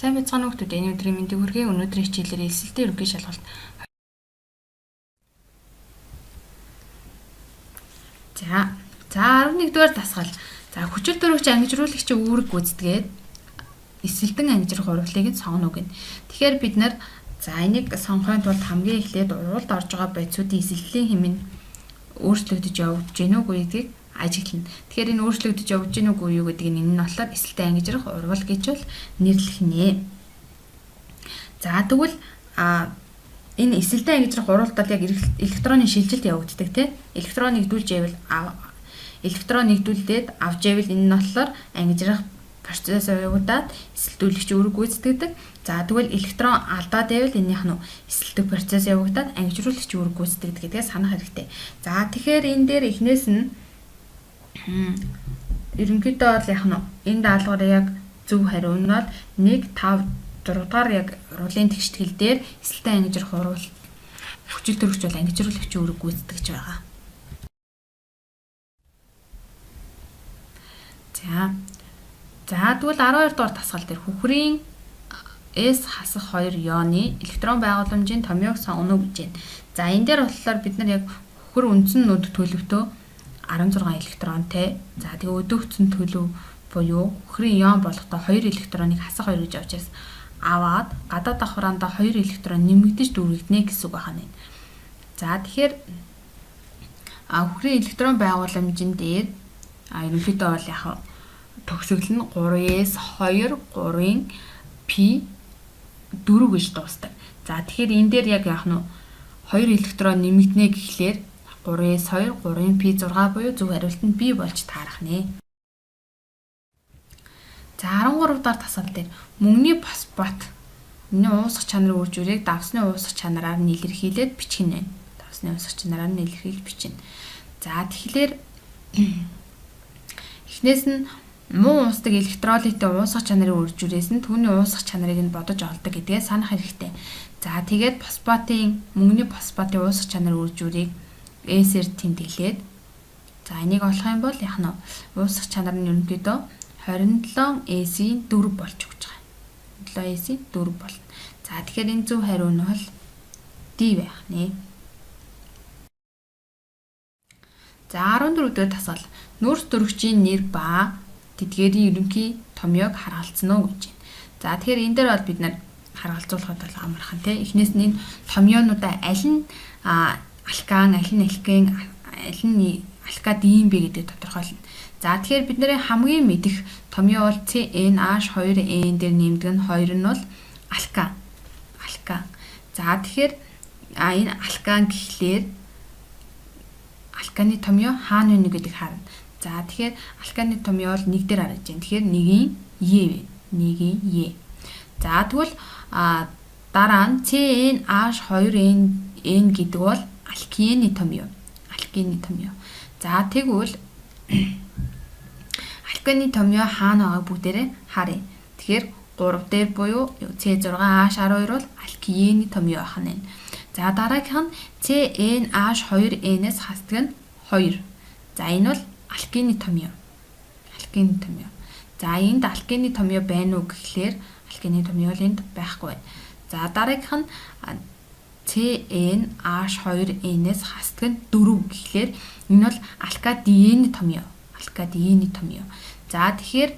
Сайн байцгаана уу хүмүүс. Энэ өдрийн мэндийг хүргэе. Өнөөдрийн хичээлээр эсэлтийн ерөнхий шалгалт. За 11-р дасгал. За хүчил төрөгч ангижруулагчийн үүрэг гүйцэтгээд эсэлтэн ангижрах урвалыг нь сонгоно гэнэ. Тэгэхээр бид нар за энийг сонгохын тулд хамгийн эхлээд урвалд орж байгаа бодисуудын эсэлтлийн хэмнэн өөрчлөгдөж явж гэнэ үгүй гэдгийг ажиглана. Тэгэхээр энэ өөрчлөгдөж явж гэнэ үгүй юу гэдгийг энэ нь болохоор эсэлтэн ангижрах урвал гэж бол нэрлэх нэ. За тэгвэл энэ эсэлтэн ангижрах урвалдад яг электронны шилжилт явагддаг тийм. Электрон нэгдүүлээд авч ивэл энэ нь болохоор ангижрах процесс явагдаад эсэлтүүлэгч үүрэг гүйцэтгэдэг. За тэгвэл электрон алдаад байвал энийх нь эсэлтэх процесс явагдаад ангижруулагч үүрэг гүйцэтгэдэг гэдгээ санах хэрэгтэй. За тэгэхээр энэ дээр эхнээс нь ерөнхийдөө бол яг нь энэ даалгавар яг зөв хариу нь бол 1 5 6 дугаар яг рулын тэгштгэл дээр эсэлтэн ангижрах урвал хүчил төрөгч бол ангижруулагч үүрэг гүйцэтгэж байгаа. За тэгвэл 12 дугаар дасгал дээр хүүхрийн S хасах 2 ионы электрон байгууламжийн томьёог сонгоно гэж байна. За энэ дээр болохоор бид нар яг хүүхэр үндсэн нүд төлөвтөө 16 электронтэй. За тэгээ өдөөгцөн төлөв буюу хүүхрийн ион болохдоо 2 электроныг хасах 2 гэж авчаас аваад гадаад давхраандаа 2 электрон нэмэгдэж дүүрэгдэнэ гэсэн үг байна. За тэгэхээр хүүхрийн электрон байгууламжийн дээр ерөнхийдөө бол яг төгсгөл нь 3S 2 3-ын P 4 гэж дуустдаг. За тэгэхээр энэ дээр яг нь 2 электрон нэмэгдэнэ гэхлээр 3S 2 3-ын P 6 буюу зөв хариулт нь B болж таарах нэ. За 13 дахь тасгал дээр мөнгөний фосфат уусах чанарын үр журийг давсны уусах чанараар нь илэрхийлээд бичих нь. Давсны уусах чанараар нь илэрхийлж бичнэ. За тэгэхээр эхнээс нь муу уусдаг электролитийн уусах чанарын үр журээс нь түүний уусах чанарыг нь бодож олдог гэдгээ санах хэрэгтэй. За тэгээд мөнгөний фосфатын уусах чанарын үр журийг S-ээр тэмдэглээд за энийг олох юм бол яг нь уусах чанар нь ерөнхийдөө 27S-ийн 4 болж өгч байгаа. 27S-ийн 4 болно. За тэгэхээр энэ зөв хариу нь бол D байх нэ. За 14-р дасгал нөөц төрөгчийн нэр ба тэдгээрийн ерөнхий томьёог харгалзсан уу гэж байна. За тэгэхээр энэ дээр бол бид нар харгалзуулахад бол амархан тийм. Эхнээс нь энэ томьёонуудаа аль нь алкан, аль нь алкин, аль нь алкадин бэ гэдэг тодорхойлно. За тэгэхээр бидний хамгийн мэдих томьёо бол CnH2n дээр нэмдэг нь 2 нь бол алкан. За тэгэхээр энэ алкан гэхлээр алканы томьёо хаана вэ гэдэг харна. За тэгэхээр алканы томьёо бол 1 дээр харагдаж байна. Тэгэхээр 1-ийн Е вэ. 1-ийн Е. За тэгвэл дараа нь CnH2n гэдэг бол алкины томьёо. За тэгвэл алканы томьёо хаана байгааг бүгдээрээ харъя. Тэгэхээр 3 дээр буюу C6H12 бол алкины томьёо ахна. За дараагийнх нь CnH2n-ээс хасдаг нь 2. За энэ бол алкины томьёо. За энд алкины томьёо байна уу гэхлээр алкины томьёо энд байхгүй байна. За дараагийнх нь CnH2n-ээс хасдаг нь 4 гэхлээр энэ бол алкадины томьёо. За тэгэхээр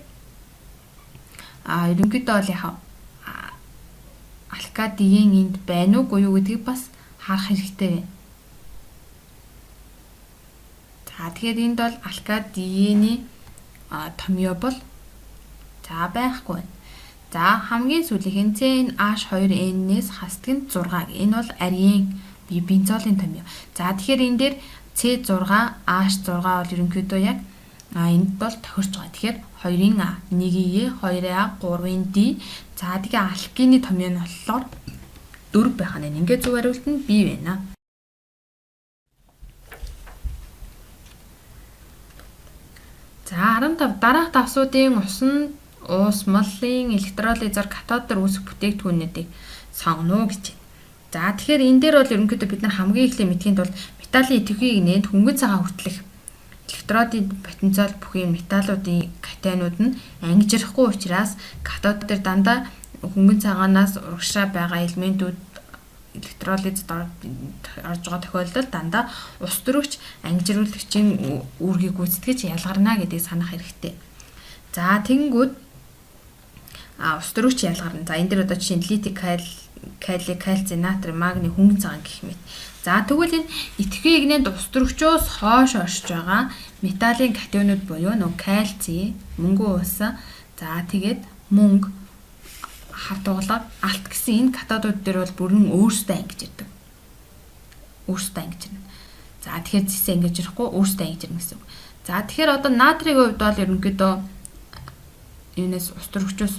ерөнхийдөө бол яг алкадин энд байна уугүй юу гэдгийг бас харах хэрэгтэй байна. За тэгэхээр энд бол алкадины томьёо бол за байхгүй байна. За хамгийн сүүлийнх нь CnH2n-ээс хасдаг нь 6. Энэ бол арийн бензолын томьёо. За тэгэхээр энэ дээр C6H6 бол ерөнхийдөө яг энд бол тохирч байгаа. Тэгэхээр 2-ын А, 1-ийн Е, 2-ын А, 3-ын D. За тэгээ алкины томьёо нь болохоор 4 байх нь. Ингээд зөв хариулт нь B байна. За 15 дараах давсуудын уус малын электролизер катодоор үүсэх бүтээгдэхүүнүүдийг сонгоно гэж байна. За тэгэхээр энэ дээр бол ерөнхийдөө бид нар хамгийн эхлээд мэдхийн тулд металлын идэвхийг нээнд хөнгөн цагаан хүртэлх электродын потенциал бүхий металлуудын катайнууд нь ангижрахгүй учраас катод дээр дандаа хөнгөн цагаанаас урагшаа байгаа элементүүд электролизд орж байгаа тохиолдолд дандаа ус төрөгч ангижруулагчийн үүргийг гүйцэтгэж ялгарна гэдгийг санах хэрэгтэй. За тэгэнгүүт ус төрөгч ялгарна. За энэ дэр одоо жишээ нь литик, кали, кальций, натрий, магний, хөнгөн цагаан гэх мэт. За тэгвэл энэ итгэхийн игнэнд ус төрөгчөөс хойш оршиж байгаа металлын катионууд буюу нөгөө кальций, мөнгөн ус, за тэгээд мөнгө хатуулаад алт гэсэн энэ катодууд дээр бол бүрэн өөрсдөө ангиж ирдэг. Өөрсдөө ангиж ирнэ. За тэгэхээр зэсээ ангиж ирэхгүй өөрсдөө ангиж ирнэ гэсэн үг. За тэгэхээр одоо натрийн хувьд бол ерөнхийдөө юунаас ус төрөгчөөс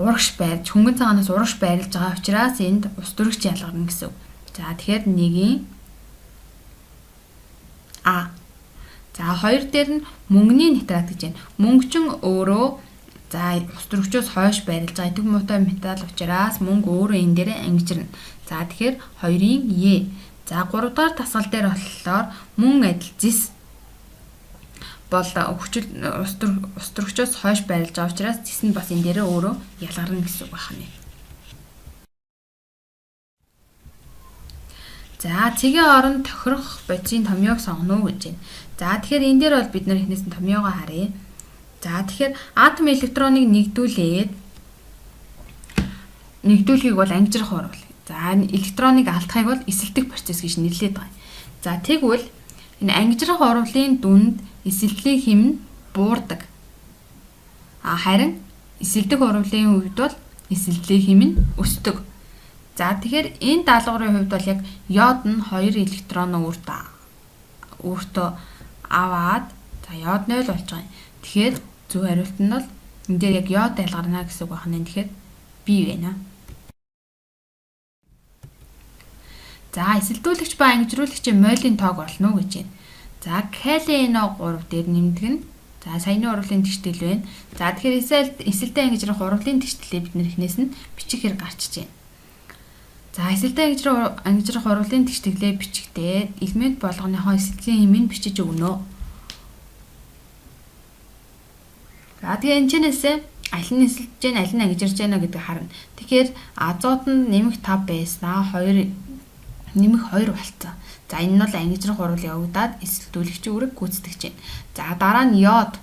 урагш байрж, хөнгөн цагаанаас урагш байрлаж байгаа учраас энд ус төрөгч ялгарна гэсэн үг. За тэгэхээр нэгийн А. За хоёр дээр нь мөнгөний нитрат гэж байна. Мөнгөчин өөрөө за ус төрөгчөөс хойш байрлаж байгаа идэг муутай металл учраас мөнгө өөрөө энэ дээр ангижирна. За тэгэхээр 2-ын Е. За 3 дахь тасгал дээр болохоор мөн адил зис бол хүчил ус төрөгчөөс хойш байрлаж байгаа учраас зис нь бас энэ дээр өөрөө ялгарна гэсэн үг байна. За цэгийн орон тохирох бодисын томьёог сонгоно гэж байна. За тэгэхээр энэ дээр бол бид нар эхнээс нь томьёогоо харъя. За тэгэхээр атом электроныг нэгдүүлэхийг бол ангижрах оруулах. За электроныг алдахыг бол эсэлдэх процесс гэж нэрлэдэг байна. За тэгвэл энэ ангижрах оруулалтын дүнд эсэлтлийн хэм нь буурдаг. Харин эсэлдэх оруулалтын үед бол эсэлтлийн хэм нь өсдөг. За тэгэхээр энэ даалгаврын хувьд бол яг йод нь 2 электрон өөртөө аваад за йод 0 болж байгаа юм. Тэгэхээр зөв хариулт нь бол энэ дээр яг йод ялгарна гэсэн үг байна. Тэгэхээр B байна. За эсэлдүүлэгч ба ангижруулагчийн мойлын тоог олно гэж байна. За калий NO3 дээр нэмдэг нь за саяны урвалын тэгштэл байна. За тэгэхээр эсэлдээ ангижрах урвалын тэгштлээ бид нэр эхнээс нь бичих хэрэг гарчиж байна. За эсэлдээ ангижрах урвалын тэгштэглээ бичигдээ элемент болгоныхоо эсэлтлийн хэмээн бичиж өгнө. За тэгээ энэ чэнэсээ аль нь эсэлдэж байна, аль нь ангижирч байна гэдгийг харна. Тэгэхээр азот нь нэмэх 5 байснаа 2 нэмэх 2 болцсон. За энэ нь бол ангижрах урвал явагдаад эсэлдүүлэгчийн үүрэг гүйцэтгэж байна. За дараа нь йод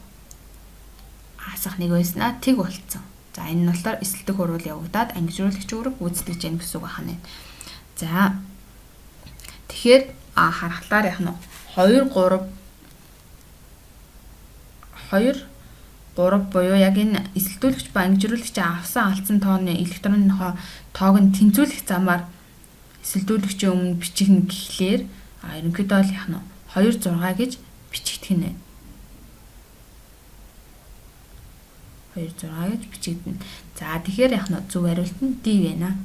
хасах 1 байснаа тэг болцсон. За энэ нь болохоор эсэлдэх урвал явагдаад ангижруулагчийн үүрэг гүйцэтгэж байна гэсэн үг байна. За тэгэхээр харахаар яах нь 2 3 буюу яг энэ эсэлдүүлэгч ба ангижруулагч авсан алдсан тооны электронныхоо тоог нь тэнцвүүлэх замаар эсэлдүүлэгчийн өмнө бичихнэ гэхлээр ерөнхийдөө л яах нь 2 6 гэж бичигдэх нь байна. 2 6 гэж бичигдэнэ. За тэгэхээр яах нь зөв хариулт нь D байна.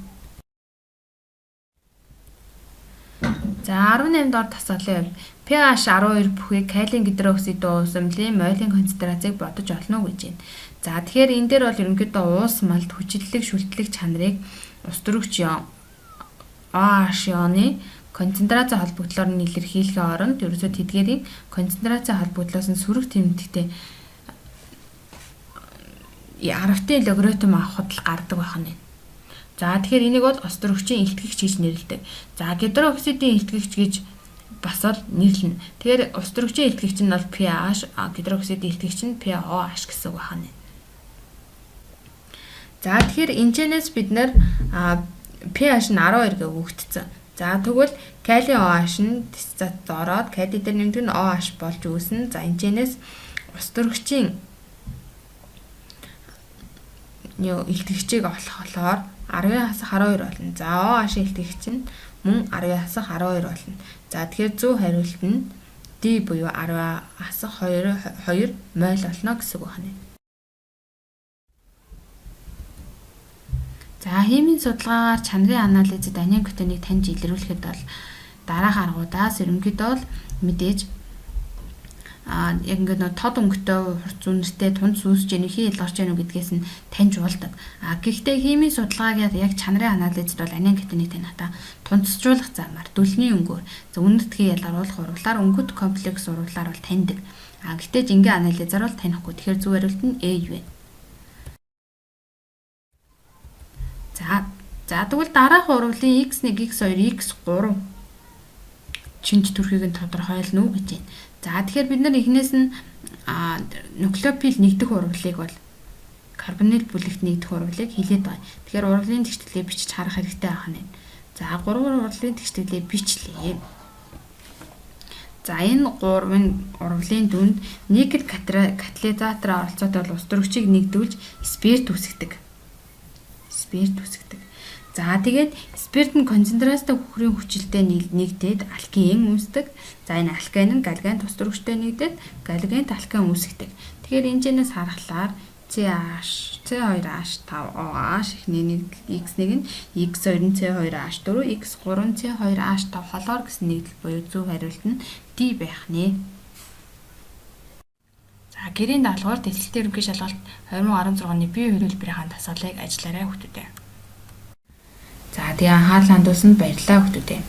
За 18 дор тасгалын pH 12 бүхий калийн гидроксидын усамлын мойлын концентрацийг бодож олно гэж байна. За тэгэхээр энэ дээр бол ерөнхийдөө уус малд хүчиллэг шүлтлэг чанарыг ус төрөгч OH ионы концентраци холбогдлоор нь илэрхийлэхийн оронд ерөөсөө тэдгээрийн концентраци холбогдлоос нь сөрөг тэмдэгтэй аравтын логарифм авахд л гардаг байна. За тэгэхээр энийг бол ус төрөгчийн илтгэгч гэж нэрлэдэг. За гидроксидын илтгэгч гэж бас бол нэрлэнэ. Тэгэхээр ус төрөгчийн илтгэгч нь бол pH, гидроксидын илтгэгч нь pOH гэсэн үг байна. За тэгэхээр энэчнээс бид нэр pH нь 12 гэ өгөгдсөн. За тэгвэл калий OH нь дисцат ороод калий дээр нэмдэг нь OH болж үүснэ. За энэчнээс ус төрөгчийн илтгэгчийг олохлоор 10^12 болно. За OH илтгэгч нь мөн 10^12 болно. За тэгэхээр зөв хариулт нь D буюу 10^2 моль болно гэсэн үг байна. За химийн судалгаагаар чанарын анализд анийн кетоныг таньж илрүүлэхэд бол дараах аргуудаас ерөнхийдөө бол мэдээж яг ингээд тод өнгөтэй хурц үнэртэй тунд сүнсж хий ялгарч яах вэ гэдгээс нь таньж болдог. Гэхдээ химийн судалгаагаар яг чанарын анализд бол анийн кетоныг танихдаа тунцжуулах замаар дүлний өнгөөр үнэртгий ялгаруулах урвалаар өнгөт комплекс урвалаар бол таньдаг. Гэхдээ жинхэнэ анализаар бол танихгүй. Тэгэхээр зөв хариулт нь A байна. За тэгвэл дараах урвалын x1, x2, x3 шинж төрхийг нь тодорхойлно уу гэж байна. За тэгэхээр бид нар эхнээс нь нуклеофил нэгдэх урвалыг бол карбонил бүлэгт нэгдэх урвалыг хэлээд байгаа. Тэгэхээр урвалын тэгшлэлийг бичиж харах хэрэгтэй байх нь. За 3 урвалын тэгшлэлийг бичлээ. За энэ 3 урвалын дүнд никель катализаторын оролцоотой бол ус төрөгчийг нэгдүүлж спирт үүсгдэг. За тэгээд спирт нь концентрацтай хөхрийн хүчилтэй нэгдээд алкин үүсдэг. За энэ алкин нь галогент ус төрөгчтэй нэгдээд галогент алкин үүсгдэг. Тэгэхээр энэ жинээс харахаар CH, C2H5OH ихний X1 нь X2 нь C2H4, X3 нь C2H5 холоор гэсэн нэгдэл буюу зөв хариулт нь D байх нэ. За гэрийн даалгавар тэтгэлтэй ерөнхий шалгалт 2016 оны бие хөрвөлбөрийн дасгалыг ажиллаарай хүүхдүүдээ. За тэгээ анхаарлаа хандуулсанд баярлалаа хүүхдүүдээ.